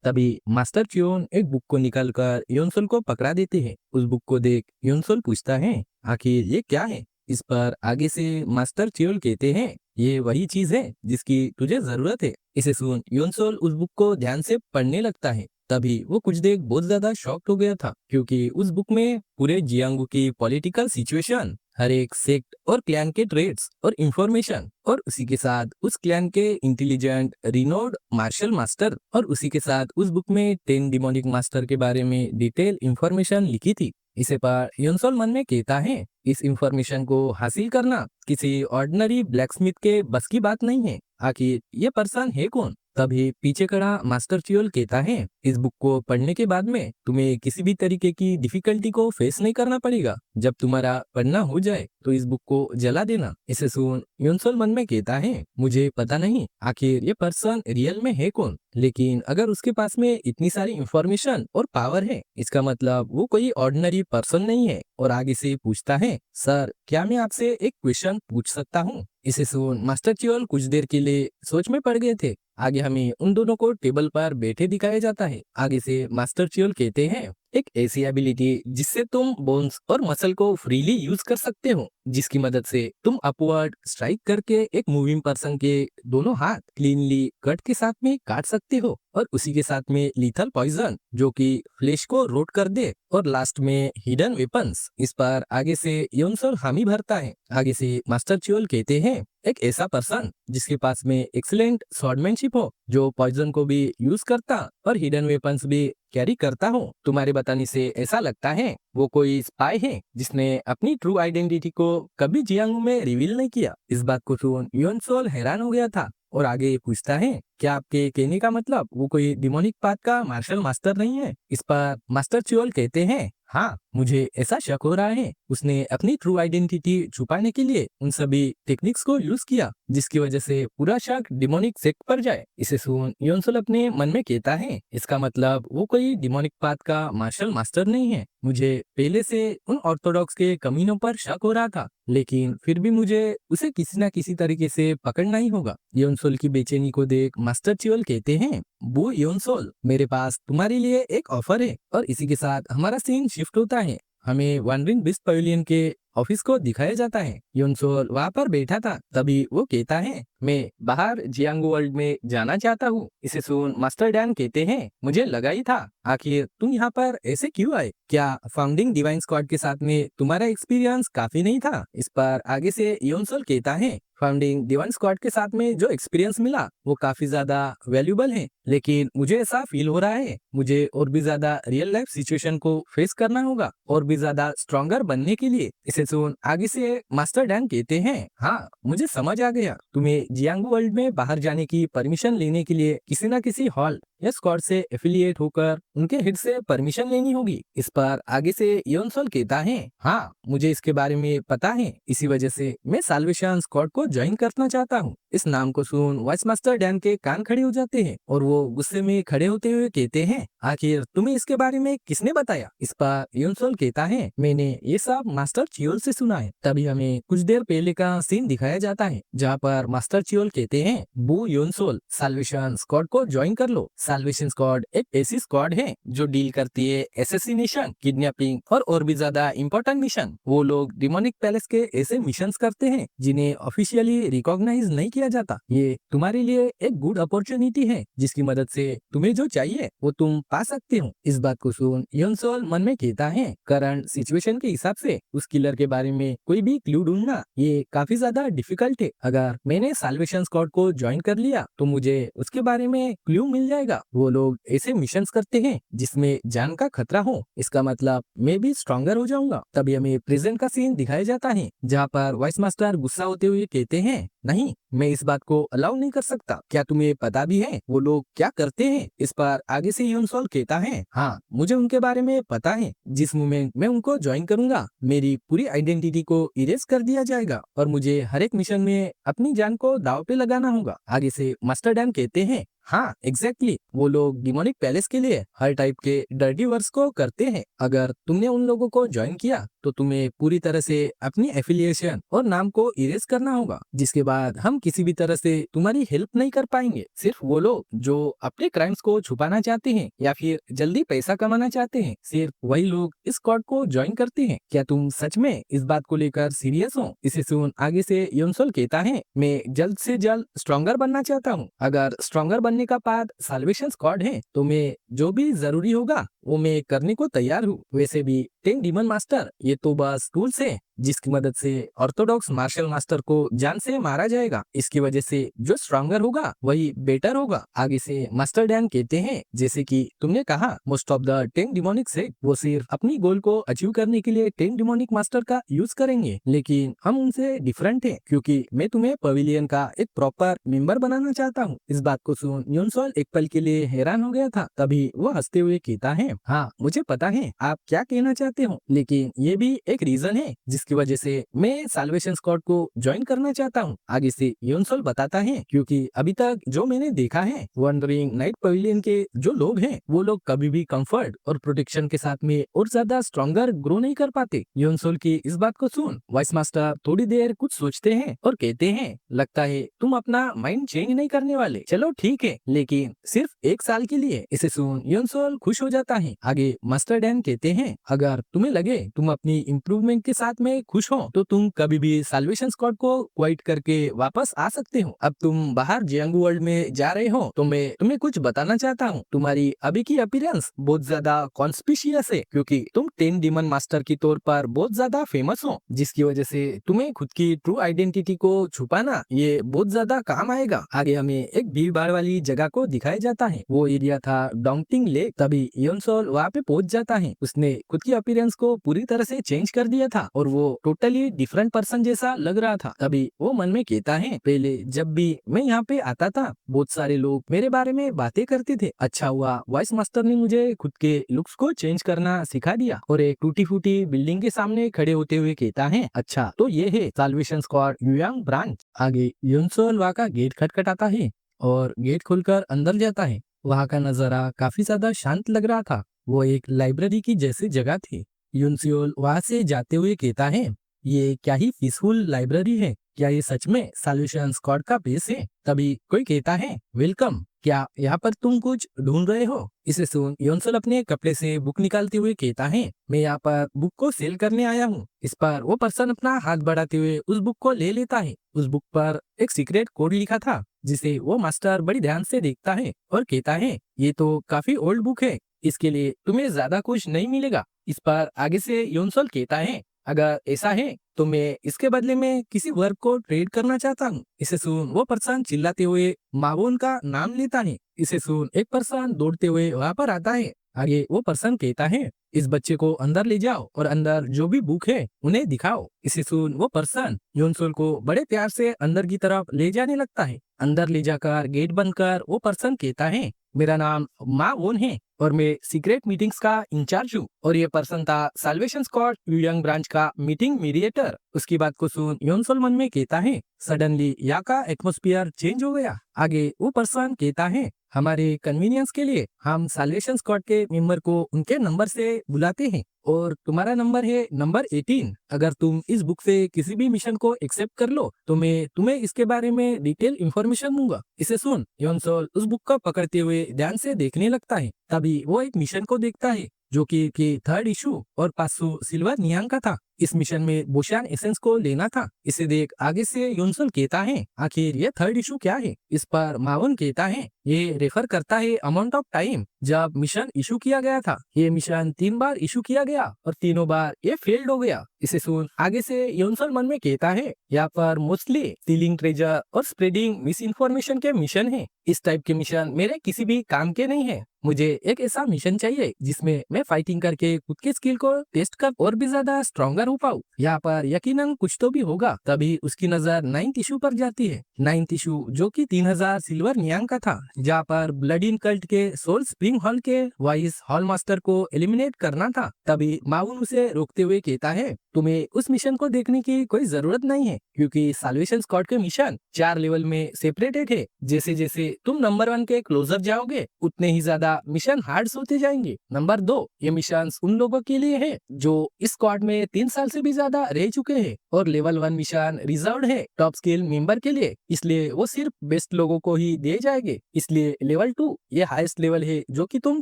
तभी मास्टर च्योन एक बुक को निकालकर योनसोल को पकड़ा देते हैं। उस बुक को देख योनसोल पूछता है, आखिर ये क्या है? इस पर आगे से मास्टर च्योल कहते हैं, ये वही चीज है जिसकी तुझे जरूरत है। इसे सुन योनसोल उस बुक को ध्यान से पढ़ने लगता है। तभी वो कुछ देर बहुत ज्यादा शॉक्ड हो गया था, क्योंकि उस बुक में पूरे जियांगू की पॉलिटिकल सिचुएशन, हर एक सेक्ट और क्लैन के ट्रेड्स और इंफॉर्मेशन, और उसी के साथ उस क्लैन के इंटेलिजेंट रिनोड मार्शल मास्टर, और उसी के साथ उस बुक में 10 डिमोनिक मास्टर के बारे में डिटेल इंफॉर्मेशन लिखी थी। इसे पर योनसोल मन में कहता है, इस इंफॉर्मेशन को हासिल करना किसी ऑर्डिनरी ब्लैकस्मिथ के बस की बात नहीं है। आखिर ये पर्सन है कौन? तभी पीछे खड़ा मास्टर चियोल कहता है, इस बुक को पढ़ने के बाद में तुम्हें किसी भी तरीके की डिफिकल्टी को फेस नहीं करना पड़ेगा। जब तुम्हारा पढ़ना हो जाए तो इस बुक को जला देना। इसे सुन योनसोल मन में कहता है, मुझे पता नहीं आखिर ये पर्सन रियल में है कौन, लेकिन अगर उसके पास में इतनी सारी इंफॉर्मेशन और पावर है, इसका मतलब वो कोई ऑर्डिनरी पर्सन नहीं है। और आगे से पूछता है, सर क्या मैं आपसे एक क्वेश्चन पूछ सकता हूँ? इसे सुन मास्टर चियोल कुछ देर के लिए सोच में पड़ गए थे। आगे हमें उन दोनों को टेबल पर बैठे दिखाया जाता है। आगे से मास्टर चियोल कहते हैं, एक ऐसी एबिलिटी जिससे तुम बोन्स और मसल को फ्रीली यूज कर सकते हो, जिसकी मदद से तुम अपवर्ड स्ट्राइक करके एक मूविंग पर्सन के दोनों हाथ क्लीनली कट के साथ में काट सकते हो, और उसी के साथ में लीथल पॉइजन जो कि फ्लेश को रोट कर दे, और लास्ट में हिडन वेपन्स। इस पर आगे से योनसोल हामी भरता है। आगे से मास्टर चियोल कहते हैं, एक ऐसा पर्सन जिसके पास में एक्सीलेंट स्वॉर्डमैनशिप हो, जो पॉइजन को भी यूज करता और हिडन वेपन्स भी कैरी करता हो। तुम्हारे बताने से ऐसा लगता है वो कोई स्पाई है जिसने अपनी ट्रू आइडेंटिटी को कभी जियांगू में रिवील नहीं किया। इस बात को सुन योनसोल हैरान हो गया था और आगे पूछता है, क्या आपके कहने का मतलब वो कोई डिमोनिक पाथ का मार्शल मास्टर नहीं है? इस पर मास्टर चियोल कहते हैं, हाँ मुझे ऐसा शक हो रहा है उसने अपनी ट्रू आइडेंटिटी छुपाने के लिए उन सभी टेक्निक्स को यूज किया, जिसकी वजह से पूरा शक डिमोनिक सेक्ट पर जाए। इसे सुन योनसोल अपने मन में कहता है, इसका मतलब वो कोई डिमोनिक पाथ का मार्शल मास्टर नहीं है। मुझे पहले से उन ऑर्थोडॉक्स के कमीनों पर शक हो रहा था, लेकिन फिर भी मुझे उसे किसी न किसी तरीके से पकड़ना ही होगा। योनसोल की बेचैनी को देख मास्टर चियोल कहते हैं, वो योनसोल, मेरे पास तुम्हारे लिए एक ऑफर है। और इसी के साथ हमारा सीन शिफ्ट होता है। हमें वनरिंग बिस्ट पवेलियन के ऑफिस को दिखाया जाता है। योनसोल वहाँ पर बैठा था। तभी वो कहता है, मैं बाहर जियांगू वर्ल्ड में जाना चाहता हूँ। इसे सुन मास्टर डैन कहते हैं, मुझे लगा ही था, आखिर तुम यहाँ पर ऐसे क्यों आए? क्या फाउंडिंग डिवाइन स्क्वाड के साथ में तुम्हारा एक्सपीरियंस काफी नहीं था? इस पर आगे से योनसोल कहता है, फाउंडिंग डिवाइन स्क्वाड के साथ में जो एक्सपीरियंस मिला वो काफी ज्यादा वैल्यूबल है, लेकिन मुझे ऐसा फील हो रहा है मुझे और भी ज्यादा रियल लाइफ सिचुएशन को फेस करना होगा और भी ज्यादा स्ट्रॉन्गर बनने के लिए। इसे सुन आगे से मास्टर डैन कहते हैं, हाँ मुझे समझ आ गया, तुम्हें जियांगू वर्ल्ड में बाहर जाने की परमिशन लेने के लिए किसी न किसी हॉल या स्क्वाड से एफिलिएट होकर उनके हेड से परमिशन लेनी होगी। इस पर आगे से योनसोल कहता है, हाँ मुझे इसके बारे में पता है, इसी वजह से मैं साल्वेशन स्क्वाड को ज्वाइन करना चाहता हूँ। इस नाम को सुन वाइस मास्टर डैन के कान खड़े हो जाते हैं और वो गुस्से में खड़े होते हुए कहते हैं, आखिर तुम्हें इसके बारे में किसने बताया? इस पर योनसोल कहता है, मैंने ये सब मास्टर चियोल से सुना है। तभी हमें कुछ देर पहले का सीन दिखाया जाता है, जहाँ पर मास्टर चियोल कहते हैं, बू योनसोल, साल्वेशन स्क्वाड को ज्वाइन कर लो। साल्वेशन स्क्वाड एक ऐसी स्क्वाड है जो डील करती है एसेसिनेशन, किडनैपिंग और भी ज्यादा इंपॉर्टेंट मिशन। वो लोग डिमोनिक पैलेस के ऐसे मिशंस करते हैं जिन्हें ऑफिशियली रिकॉग्नाइज नहीं किया जाता। ये तुम्हारे लिए एक गुड अपॉर्चुनिटी है जिसकी मदद से तुम्हें जो चाहिए वो तुम पा सकते हो। इस बात को सुन योनसोल मन में कहता है, करंट सिचुएशन के हिसाब से उस किलर के बारे में कोई भी क्लू ढूंढना ये काफी ज्यादा डिफिकल्ट है। अगर मैंने साल्वेशन स्क्वाड को ज्वाइन कर लिया तो मुझे उसके बारे में क्लू मिल जाएगा। वो लोग ऐसे मिशंस करते हैं जिसमें जान का खतरा हो, इसका मतलब मैं भी स्ट्रॉन्गर हो जाऊंगा। तभी हमें प्रेजेंट का सीन दिखाया जाता है, जहाँ पर वाइस मास्टर गुस्सा होते हुए कहते हैं, नहीं मैं इस बात को अलाउ नहीं कर सकता। क्या तुम्हें पता भी है वो लोग क्या करते हैं? इस पर आगे से योनसोल कहता है, हाँ मुझे उनके बारे में पता है। जिस मोमेंट मैं उनको ज्वाइन करूंगा मेरी पूरी आइडेंटिटी को इरेज कर दिया जाएगा और मुझे हर एक मिशन में अपनी जान को दाव पे लगाना होगा। आगे से मास्टर डैन कहते हैं, हाँ एग्जैक्टली, वो लोग डिमोनिक पैलेस के लिए हर टाइप के डर्टी वर्क्स को करते हैं। अगर तुमने उन लोगों को ज्वाइन किया तो तुम्हें पूरी तरह से अपनी एफिलिएशन और नाम को इरेज करना होगा, जिसके बाद हम किसी भी तरह से तुम्हारी हेल्प नहीं कर पाएंगे। सिर्फ वो लोग जो अपने क्राइम्स को छुपाना चाहते हैं या फिर जल्दी पैसा कमाना चाहते हैं, सिर्फ वही लोग इस स्क्वाड को ज्वाइन करते हैं। क्या तुम सच में इस बात को लेकर सीरियस हो? इसे सुन आगे से योनसोल कहता है, मैं जल्द से जल्द स्ट्रॉन्गर बनना चाहता हूँ। अगर स्ट्रॉन्गर बनने का पाथ साल्वेशन स्क्वाड है तो मैं जो भी जरूरी होगा वो मैं करने को तैयार हूँ। वैसे भी 10 डीमन मास्टर ये तो बस टूल्स है जिसकी मदद से ऑर्थोडॉक्स मार्शल मास्टर को जान से मारा जाएगा। इसकी वजह से जो स्ट्रॉन्गर होगा वही बेटर होगा। आगे से मास्टर डैन कहते हैं, जैसे कि तुमने कहा मोस्ट ऑफ द 10 डिमोनिक से वो सिर्फ अपनी गोल को अचीव करने के लिए 10 डिमोनिक मास्टर का यूज करेंगे, लेकिन हम उनसे डिफरेंट है क्योंकि मैं तुम्हें पवेलियन का एक प्रॉपर मेंबर बनाना चाहता हूँ। इस बात को सुन योनसोल एक पल के लिए हैरान हो गया था। तभी वो हंसते हुए कहता है, हाँ मुझे पता है आप क्या कहना चाहते हो, लेकिन ये भी एक रीजन है जिसकी वजह से मैं साल्वेशन स्क्वाड को ज्वाइन करना चाहता हूँ। आगे से योनसोल बताता है, क्योंकि अभी तक जो मैंने देखा है वंडरिंग नाइट पवेलियन के जो लोग हैं वो लोग कभी भी कंफर्ट और प्रोटेक्शन के साथ में और ज्यादा स्ट्रॉन्गर ग्रो नहीं कर पाते। योनसोल की इस बात को सुन वाइस मास्टर थोड़ी देर कुछ सोचते हैं और कहते हैं, लगता है तुम अपना माइंड चेंज नहीं करने वाले। चलो ठीक है, लेकिन सिर्फ 1 साल के लिए। इसे सुन योनसोल खुश हो जाता है। आगे मास्टर डैन कहते हैं, अगर तुम्हें लगे तुम अपनी इम्प्रूवमेंट के साथ में खुश हो तो तुम कभी भी साल्वेशन स्क्वाड को क्वाइट करके वापस आ सकते हो। अब तुम बाहर जियांगू वर्ल्ड में जा रहे हो तो मैं तुम्हें कुछ बताना चाहता हूँ। तुम्हारी अभी की अपीयरेंस बहुत ज्यादा कॉन्स्पिशियस है क्योंकि तुम 10 डीमन मास्टर की तौर पर बहुत ज्यादा फेमस हो, जिसकी वजह से तुम्हें खुद की ट्रू आइडेंटिटी को छुपाना ये बहुत ज्यादा काम आएगा। आगे हमें एक भीड़ भाड़ वाली जगह को दिखाया जाता है। वो एरिया था डोंगटिंग लेक। तभी योनसोल वहाँ पे पहुंच जाता है। उसने खुद की अपीयरेंस को पूरी तरह से चेंज कर दिया था और वो टोटली डिफरेंट पर्सन जैसा लग रहा था। तभी वो मन में कहता है, पहले जब भी मैं यहाँ पे आता था बहुत सारे लोग मेरे बारे में बातें करते थे। अच्छा हुआ वॉइस मास्टर ने मुझे खुद के लुक्स को चेंज करना सिखा दिया। और एक टूटी फूटी बिल्डिंग के सामने खड़े होते हुए कहता है, अच्छा तो ये है साल्वेशन स्क्वाड युयांग ब्रांच। आगे योनसोल वहाँ का गेट खटखटाता है और गेट खोलकर अंदर जाता है। वहाँ का नजारा काफी ज्यादा शांत लग रहा था। वो एक लाइब्रेरी की जैसी जगह थी। यूनसियोल वहाँ से जाते हुए कहता है, ये क्या ही पीसफुल लाइब्रेरी है। क्या ये सच में साल्वेशन स्क्वाड का बेस है? तभी कोई कहता है, वेलकम, क्या यहाँ पर तुम कुछ ढूंढ रहे हो? इसे सुन योनसल अपने कपड़े से बुक निकालते हुए कहता है, मैं यहाँ पर बुक को सेल करने आया हूँ। इस पर वो पर्सन अपना हाथ बढ़ाते हुए उस बुक को ले लेता है। उस बुक पर एक सीक्रेट कोड लिखा था जिसे वो मास्टर बड़ी ध्यान से देखता है और कहता है, ये तो काफी ओल्ड बुक है, इसके लिए तुम्हें ज्यादा कुछ नहीं मिलेगा। इस पर आगे से योनसल कहता है, अगर ऐसा है तो मैं इसके बदले में किसी वर्क को ट्रेड करना चाहता हूँ। इसे सुन वो पर्सन चिल्लाते हुए मावोन का नाम लेता है। इसे सुन एक पर्सन दौड़ते हुए वहाँ पर आता है। आगे वो पर्सन कहता है, इस बच्चे को अंदर ले जाओ और अंदर जो भी बुक है उन्हें दिखाओ। इसे सुन वो पर्सन योनसोल को बड़े प्यार से अंदर की तरफ ले जाने लगता है। अंदर ले जाकर गेट बंद कर वो पर्सन कहता है, मेरा नाम मा वोन है और मैं सीक्रेट मीटिंग्स का इंचार्ज हूँ। और ये पर्सन था साल्वेशन स्क्वाड युयांग ब्रांच का मीटिंग मीडिएटर। उसकी बात को सुन योनसोल मन में कहता है, सडनली यहाँ का एटमोस्फियर चेंज हो गया। आगे वो पर्सन कहता है, हमारे कन्वीनियंस के लिए हम साल्वेशन स्क्वाड के मेंबर को उनके नंबर से बुलाते हैं और तुम्हारा नंबर है नंबर 18। अगर तुम इस बुक से किसी भी मिशन को एक्सेप्ट कर लो तो मैं तुम्हें इसके बारे में डिटेल इंफॉर्मेशन दूंगा। इसे सुन योनसोल उस बुक को पकड़ते हुए ध्यान से देखने लगता है। तभी वो एक मिशन को देखता है जो कि 3rd इशू और 500 सिल्वर नियांग का था। इस मिशन में बोशान एसेंस को लेना था। इसे देख आगे से योनसल कहता है, आखिर ये 3rd इशू क्या है? इस पर मावन कहता है, ये रेफर करता है अमाउंट ऑफ टाइम जब मिशन इशू किया गया था। ये मिशन 3 बार इशू किया गया और तीनों बार ये फेल्ड हो गया। इसे सुन आगे से योनसल मन में कहता है, यहाँ पर मोस्टली स्टीलिंग ट्रेजर और स्प्रेडिंग मिस इन्फॉर्मेशन के मिशन है। इस टाइप के मिशन मेरे किसी भी काम के नहीं है। मुझे एक ऐसा मिशन चाहिए जिसमें मैं फाइटिंग करके खुद की स्किल को टेस्ट कर और भी ज्यादा स्ट्रॉन्गर हो पाऊँ। यहाँ पर यकीनन कुछ तो भी होगा। तभी उसकी नजर नाइन्थ इशू पर जाती है। नाइन्थ इशू जो कि 3000 सिल्वर नियांग का था, जहाँ पर ब्लड इन कल्ट के सोल स्प्रिंग हॉल के वाइस हॉल मास्टर को एलिमिनेट करना था। तभी माउन उसे रोकते हुए कहता है, तुम्हें उस मिशन को देखने की कोई जरूरत नहीं है, क्योंकि साल्वेशन स्क्वाड के मिशन 4 लेवल में सेपरेटेड है। जैसे जैसे तुम नंबर 1 के क्लोजर जाओगे उतने ही ज्यादा मिशन हार्ड होते जाएंगे। नंबर 2, ये मिशन उन लोगों के लिए है जो इस स्क्वाड में 3 साल से भी ज्यादा रह चुके हैं, और लेवल 1 मिशन रिजर्व्ड है टॉप स्किल मेंबर के लिए, इसलिए वो सिर्फ बेस्ट लोगों को ही दिए जाएंगे। इसलिए लेवल 2 ये हाईएस्ट लेवल है जो कि तुम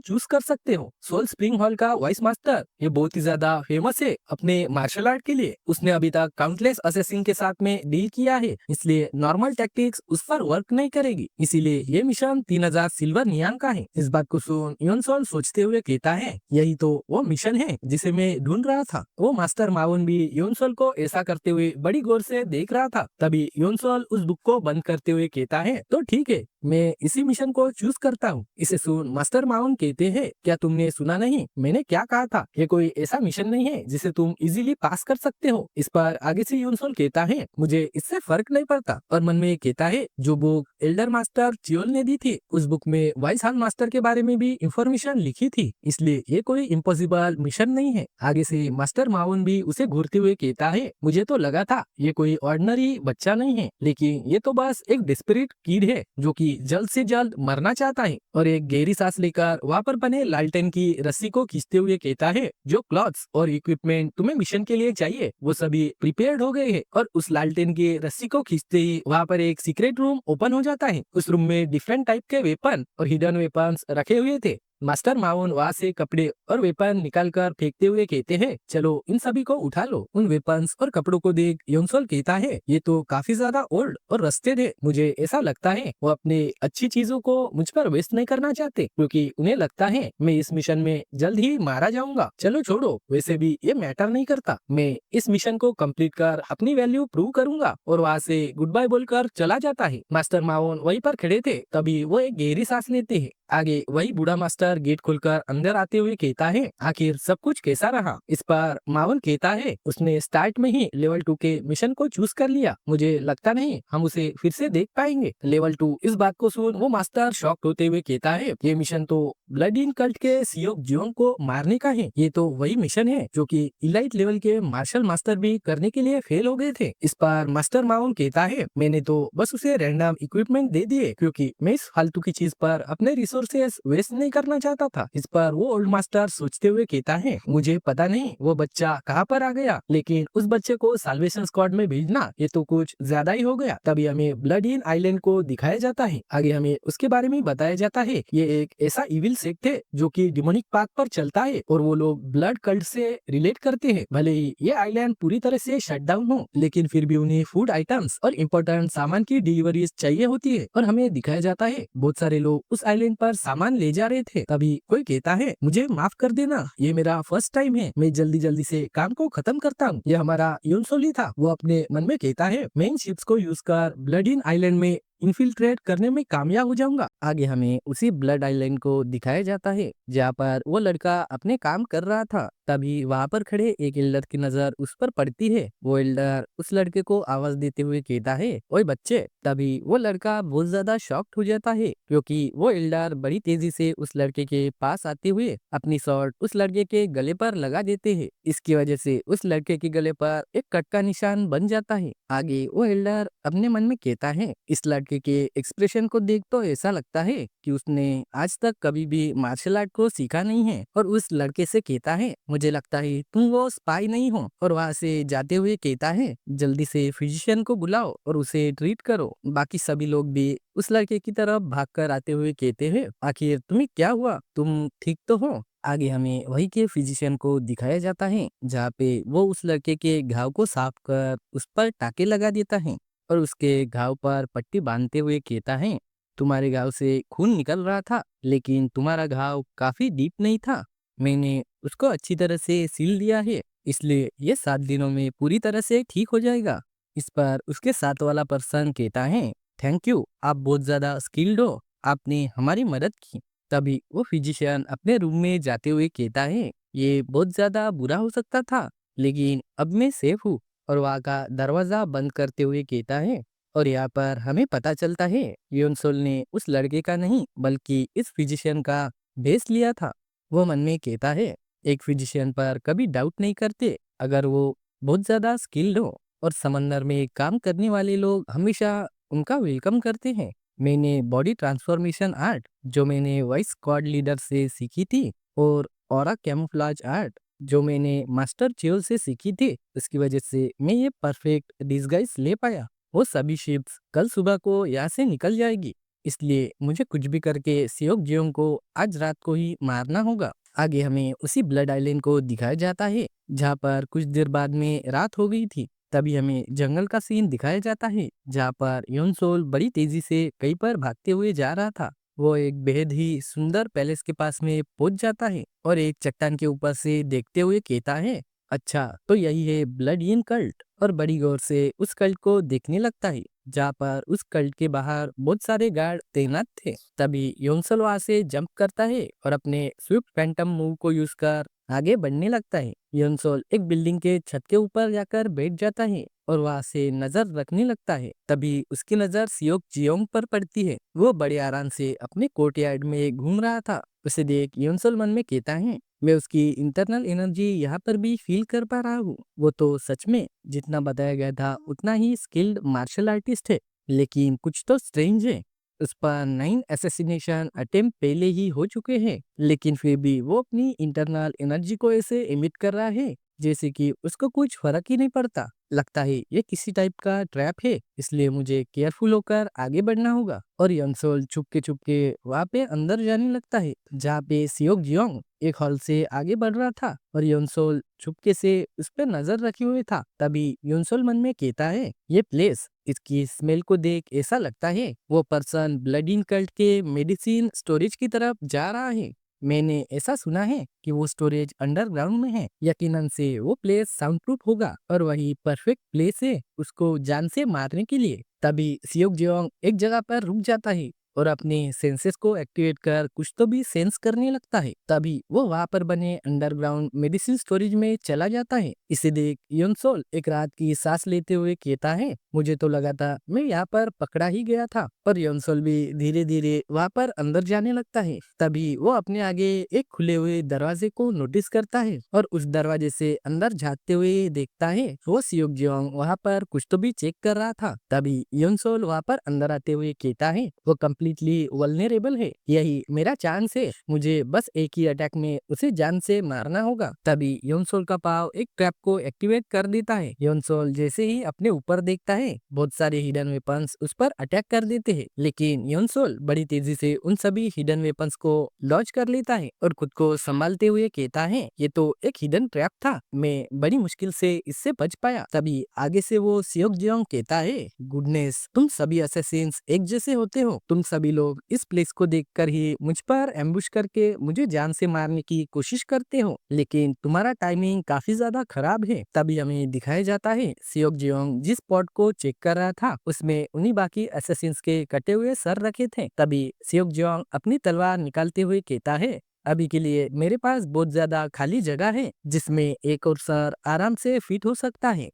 चूज कर सकते हो। सोल स्प्रिंग हॉल का वाइस मास्टर ये बहुत ही ज्यादा फेमस है अपने मार्शल आर्ट के लिए। उसने अभी तक काउंटलेस असेसिन के साथ में डील किया है, इसलिए नॉर्मल टैक्टिक्स उस पर वर्क नहीं करेगी। इसीलिए ये मिशन 3000 सिल्वर नियांग का है। इस बात को सुन योनसोल सोचते हुए कहता है, यही तो वो मिशन है जिसे मैं ढूंढ रहा था। वो मास्टर माउन भी योनसोल को ऐसा करते हुए बड़ी गौर से देख रहा था। तभी योनसोल उस बुक को बंद करते हुए कहता है, तो ठीक है, मैं इसी मिशन को चूज करता हूँ। इसे सुन मास्टर माउन कहते हैं, क्या तुमने सुना नहीं? मैंने क्या कहा था? ये कोई ऐसा मिशन नहीं है जिसे तुम इजीली पास कर सकते हो। इस पर आगे से योनसोल कहता है, मुझे इससे फर्क नहीं पड़ता। और मन में कहता है, जो बुक एल्डर मास्टर चियोल ने दी थी उस बुक में वाइस हॉल मास्टर के बारे में भी इंफॉर्मेशन लिखी थी, इसलिए ये कोई इम्पॉसिबल मिशन नहीं है। आगे से मास्टर माउन भी उसे घूरते हुए कहता है, मुझे तो लगा था ये कोई ऑर्डिनरी बच्चा नहीं है, लेकिन ये तो बस एक डेस्परेट किड है जो कि जल्द से जल्द मरना चाहता है। और एक गहरी सांस लेकर वहाँ पर बने लालटेन की रस्सी को खींचते हुए कहता है, जो क्लॉथ्स और इक्विपमेंट तुम्हें मिशन के लिए चाहिए वो सभी प्रिपेयर्ड हो गए हैं। और उस लालटेन की रस्सी को खींचते ही वहाँ पर एक सीक्रेट रूम ओपन हो जाता है। उस रूम में डिफरेंट टाइप के वेपन और हिडन वेपन्स रखे हुए थे। मास्टर माउन वहाँ से कपड़े और वेपन निकालकर फेंकते हुए कहते हैं, चलो इन सभी को उठा लो। उन वेपन्स और कपड़ों को देख योनसोल कहता है, ये तो काफी ज्यादा ओल्ड और रस्टेड है। मुझे ऐसा लगता है वो अपने अच्छी चीजों को मुझ पर वेस्ट नहीं करना चाहते, क्योंकि उन्हें लगता है मैं इस मिशन में जल्द ही मारा जाऊंगा। चलो छोड़ो, वैसे भी ये मैटर नहीं करता। मैं इस मिशन को कंप्लीट कर अपनी वैल्यू प्रूव करूंगा। और वहाँ से गुड बाय बोलकर चला जाता है। मास्टर माउन वहीं पर खड़े थे। तभी वो एक गहरी सांस लेते हैं। आगे वही बूढ़ा मास्टर गेट खोलकर अंदर आते हुए कहता है, आखिर सब कुछ कैसा रहा? इस पर माउन कहता है, उसने स्टार्ट में ही लेवल 2 के मिशन को चूज कर लिया। मुझे लगता नहीं हम उसे फिर से देख पाएंगे। लेवल 2। इस बात को सुन वो मास्टर शॉक होते हुए कहता है, ये मिशन तो ब्लड इन कल्ट के सियोक जियोंग को मारने का है। ये तो वही मिशन है जो कि इलाइट लेवल के मार्शल मास्टर भी करने के लिए फेल हो गए थे। इस पर मास्टर माउन कहता है, मैंने तो बस उसे रैंडम इक्विपमेंट दे दिए, क्योंकि मैं इस फालतू की चीज पर अपने रिसोर्सेस वेस्ट नहीं करना चाहता था। इस पर वो ओल्ड मास्टर सोचते हुए कहता है, मुझे पता नहीं वो बच्चा कहाँ पर आ गया, लेकिन उस बच्चे को साल्वेशन स्क्वाड में भेजना ये तो कुछ ज्यादा ही हो गया। तभी हमें ब्लड इन आइलैंड को दिखाया जाता है। आगे हमें उसके बारे में बताया जाता है, ये एक ऐसा इविल सेक्ट है जो कि डिमोनिक पाथ पर चलता है, और वो लोग ब्लड कल्ट से रिलेट करते हैं। भले ही ये आइलैंड पूरी तरह से शट डाउन हो, लेकिन फिर भी उन्हें फूड आइटम्स और इम्पोर्टेंट सामान की डिलीवरीज चाहिए होती है। और हमें दिखाया जाता है बहुत सारे लोग उस आइलैंड पर सामान ले जा रहे थे। तभी कोई कहता है, मुझे माफ कर देना, ये मेरा फर्स्ट टाइम है, मैं जल्दी जल्दी से काम को खत्म करता हूँ। ये हमारा योनसोल ही था। वो अपने मन में कहता है, मैं इन शिप्स को यूज कर ब्लड इन आइलैंड में इन्फिल्ट्रेट करने में कामयाब हो जाऊंगा। आगे हमें उसी ब्लड आइलैंड को दिखाया जाता है जहाँ पर वो लड़का अपने काम कर रहा था। तभी वहाँ पर खड़े एक एल्डर की नजर उस पर पड़ती है। वो एल्डर उस लड़के को आवाज देते हुए कहता है, ओए बच्चे। तभी वो लड़का बहुत ज्यादा शॉक्ड हो जाता है, क्योंकि वो एल्डर बड़ी तेजी से उस लड़के के पास आते हुए अपनी शॉर्ट उस लड़के के गले पर लगा देते हैं। इसकी वजह से उस लड़के के गले पर एक कट का निशान बन जाता है। आगे वो एल्डर अपने मन में कहता है, इस लड़के के एक्सप्रेशन को देख तो ऐसा लगता है कि उसने आज तक कभी भी मार्शल आर्ट को सीखा नहीं है। और उस लड़के से कहता है, मुझे लगता है तुम वो स्पाई नहीं हो। और वहाँ से जाते हुए कहता है, जल्दी से फिजिशियन को बुलाओ और उसे ट्रीट करो। बाकी सभी लोग भी उस लड़के की तरफ भागकर आते हुए कहते हैं, आखिर तुम्हें क्या हुआ? तुम ठीक तो हो? आगे हमें वही के फिजिशियन को दिखाया जाता है जहाँ पे वो उस लड़के के घाव को साफ कर उस पर टाके लगा देता है और उसके घाव पर पट्टी बांधते हुए कहता है, तुम्हारे घाव से खून निकल रहा था, लेकिन तुम्हारा घाव काफी डीप नहीं था। मैंने उसको अच्छी तरह से सील दिया है, इसलिए ये 7 दिनों में पूरी तरह से ठीक हो जाएगा। इस पर उसके साथ वाला पर्सन कहता है, थैंक यू, आप बहुत ज्यादा स्किल्ड हो, आपने हमारी मदद की। तभी वो फिजिशियन अपने रूम में जाते हुए कहता है, ये बहुत ज्यादा बुरा हो सकता था, लेकिन अब मैं सेफ हूँ। और वहाँ का दरवाजा बंद करते हुए कहता है, और यहाँ पर हमें पता चलता है योनसोल ने उस लड़के का नहीं बल्कि इस फिजिशियन का भेस लिया था। वो मन में कहता है, एक फिजिशियन पर कभी डाउट नहीं करते अगर वो बहुत ज्यादा स्किल्ड हो, और समंदर में काम करने वाले लोग हमेशा उनका वेलकम करते हैं। मैंने बॉडी ट्रांसफॉर्मेशन आर्ट जो मैंने वॉइस स्क्वाड लीडर से सीखी थी, और ऑरा कैमोफ्लाज आर्ट जो मैंने मास्टर चियोल से सीखी थी, उसकी वजह से मैं ये परफेक्ट डिस्गाइज ले पाया। वो सभी शिप्स कल सुबह को यहाँ से निकल जाएगी, इसलिए मुझे कुछ भी करके सियोक जियोंग को आज रात को ही मारना होगा। आगे हमें उसी ब्लड आइलैंड को दिखाया जाता है जहाँ पर कुछ देर बाद में रात हो गई थी। तभी हमें जंगल का सीन दिखाया जाता है जहाँ पर योनसोल बड़ी तेजी से कहीं पर भागते हुए जा रहा था। वो एक बेहद ही सुंदर पैलेस के पास में पहुंच जाता है और एक चट्टान के ऊपर से देखते हुए कहता है, अच्छा तो यही है ब्लड इन कल्ट। और बड़ी गौर से उस कल्ट को देखने लगता है जहाँ पर उस कल्ट के बाहर बहुत सारे गार्ड तैनात थे। तभी योनसल वहां से जंप करता है और अपने स्विफ्ट फैंटम मूव को यूज कर आगे बढ़ने लगता है। योनसोल एक बिल्डिंग के छत के ऊपर जाकर बैठ जाता है और वहां से नजर रखने लगता है। तभी उसकी नजर सियोक जियोंग पर पड़ती है। वो बड़े आराम से अपने कोर्टयार्ड में घूम रहा था। उसे देख योनसोल मन में कहता है, मैं उसकी इंटरनल एनर्जी यहाँ पर भी फील कर पा रहा हूँ। वो तो सच में जितना बताया गया था उतना ही स्किल्ड मार्शल आर्टिस्ट है, लेकिन कुछ तो स्ट्रेंज है। उस पर 9 असैसिनेशन अटेम्प्ट पहले ही हो चुके हैं, लेकिन फिर भी वो अपनी इंटरनल एनर्जी को ऐसे इमिट कर रहा है जैसे कि उसको कुछ फर्क ही नहीं पड़ता। लगता है ये किसी टाइप का ट्रैप है, इसलिए मुझे केयरफुल होकर आगे बढ़ना होगा। और यंगसोल छुपके छुपके वहाँ पे अंदर जाने लगता है जहाँ पे सियोक जियोंग एक हॉल से आगे बढ़ रहा था और योनसोल छुपके से उस पर नजर रखे हुए था। तभी योनसोल मन में कहता है, ये प्लेस, इसकी स्मेल को देख ऐसा लगता है वो पर्सन ब्लड इन कल्ट के मेडिसिन स्टोरेज की तरफ जा रहा है। मैंने ऐसा सुना है कि वो स्टोरेज अंडरग्राउंड में है। यकीनन से वो प्लेस साउंड प्रूफ होगा और वही परफेक्ट प्लेस है उसको जान से मारने के लिए। तभी सियोक जियोंग एक जगह पर रुक जाता है और अपने सेंसेस को एक्टिवेट कर कुछ तो भी सेंस करने लगता है। तभी वो वहाँ पर बने अंडरग्राउंड मेडिसिन स्टोरेज में चला जाता है। इसे देख योनसोल एक रात की सांस लेते हुए कहता है, मुझे तो लगा था मैं यहाँ पर पकड़ा ही गया था। और योनसोल भी धीरे धीरे वहाँ पर अंदर जाने लगता है। तभी वो अपने आगे एक खुले हुए दरवाजे को नोटिस करता है और उस दरवाजे से अंदर झांकते हुए देखता है वो सियोक जियोंग वहाँ पर कुछ तो भी चेक कर रहा था। तभी योनसोल वहाँ पर अंदर आते हुए कहता है, वो कम्प्लीटली वल्नरेबल है, यही मेरा चांस है, मुझे बस एक ही अटैक में उसे जान से मारना होगा। तभी योनसोल का पाव एक ट्रैप को एक्टिवेट कर देता है। योनसोल जैसे ही अपने ऊपर देखता है बहुत सारे हिडन वेपन्स उस पर अटैक कर देते हैं, लेकिन योनसोल बड़ी तेजी से उन सभी हिडन वेपन्स को लॉन्च कर लेता है और खुद को संभालते हुए कहता है, ये तो एक हिडन ट्रैप था, मैं बड़ी मुश्किल से इससे बच पाया। तभी आगे से वो सियोक जियोंग कहता है, गुडनेस, तुम सभी असैसिन्स एक जैसे होते हो। तुम सभी लोग इस प्लेस को देखकर ही मुझ पर एम्बुश करके मुझे जान से मारने की कोशिश करते हो, लेकिन तुम्हारा टाइमिंग काफी ज्यादा खराब है। तभी हमें दिखाया जाता है सियोक जियोंग जिस स्पॉट को चेक कर रहा था उसमें उन्हीं बाकी असैसिन्स के कटे हुए सर रखे थे। तभी सियोक जियोंग अपनी तलवार निकालते हुए कहता है, अभी के लिए मेरे पास बहुत ज्यादा खाली जगह है जिसमें एक और सर आराम से फिट हो सकता है।